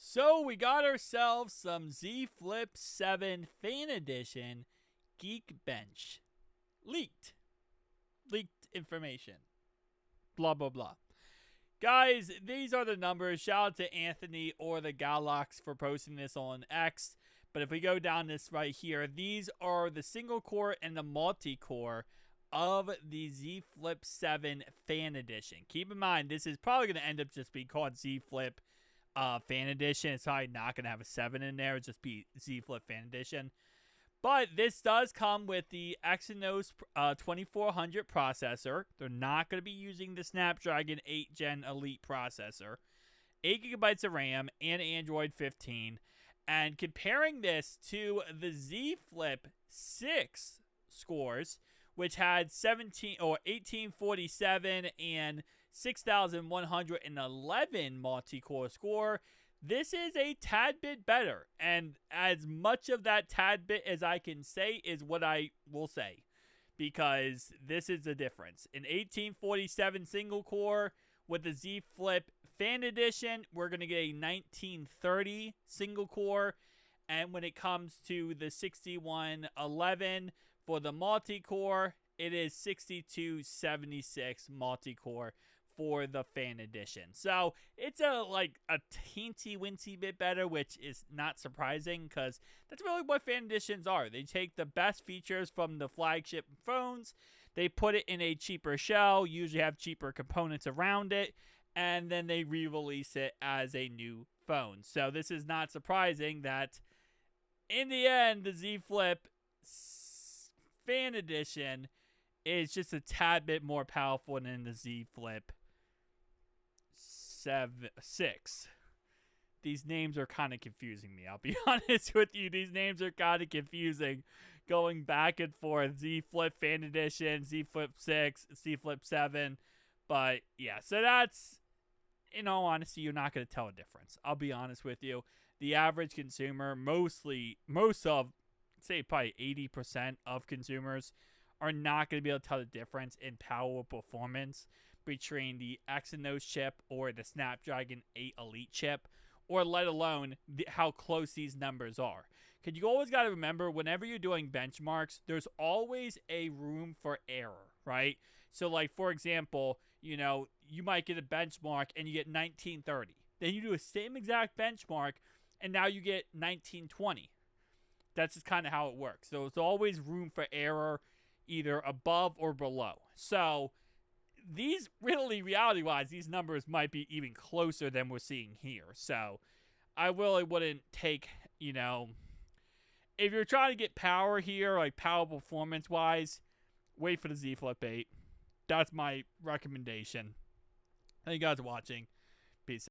So we got ourselves some Z Flip 7 Fan Edition Geekbench. Leaked information. Blah, blah, blah. Guys, these are the numbers. Shout out to Anthony or the Galax for posting this on X. But if we go down this right here, these are the single core and the multi-core of the Z Flip 7 Fan Edition. Keep in mind, this is probably going to end up just being called Z Flip Fan Edition. It's probably not going to have a 7 in there. It'll just be Z Flip Fan Edition. But this does come with the Exynos 2400 processor. They're not going to be using the Snapdragon 8 Gen Elite processor. 8 gigabytes of RAM and Android 15. And comparing this to the Z Flip 6 scores, which had 1847 and 6111 multi-core score, this is a tad bit better. And as much of that tad bit as I can say is what I will say, because this is the difference. In 1847 single core with the Z Flip Fan Edition, we're going to get a 1930 single core. And when it comes to the 6111 for the multi-core, it is 6276 multi-core for the Fan Edition. So it's a teensy-wincy bit better, which is not surprising because that's really what Fan Editions are. They take the best features from the flagship phones, they put it in a cheaper shell, usually have cheaper components around it, and then they re-release it as a new phone. So this is not surprising that in the end, the Z Flip Fan Edition is just a tad bit more powerful than the Z Flip 6. These names are kind of confusing me. I'll be honest with you. These names are kind of confusing. Going back and forth. Z Flip Fan Edition, Z Flip 6, Z Flip 7. But yeah, so that's, in all honesty, you're not going to tell a difference. I'll be honest with you. The average consumer, most of, say probably 80% of consumers, are not going to be able to tell the difference in power or performance between the Exynos chip or the Snapdragon 8 Elite chip, or let alone how close these numbers are. Because you always got to remember, whenever you're doing benchmarks, there's always a room for error, right? So, like, for example, you might get a benchmark and you get 1930. Then you do a same exact benchmark and now you get 1920. That's just kind of how it works. So, there's always room for error, either above or below. So, these really, reality-wise, these numbers might be even closer than we're seeing here. So, I really wouldn't take, if you're trying to get power here, like power performance-wise, wait for the Z Flip 8. That's my recommendation. Thank you guys for watching. Peace.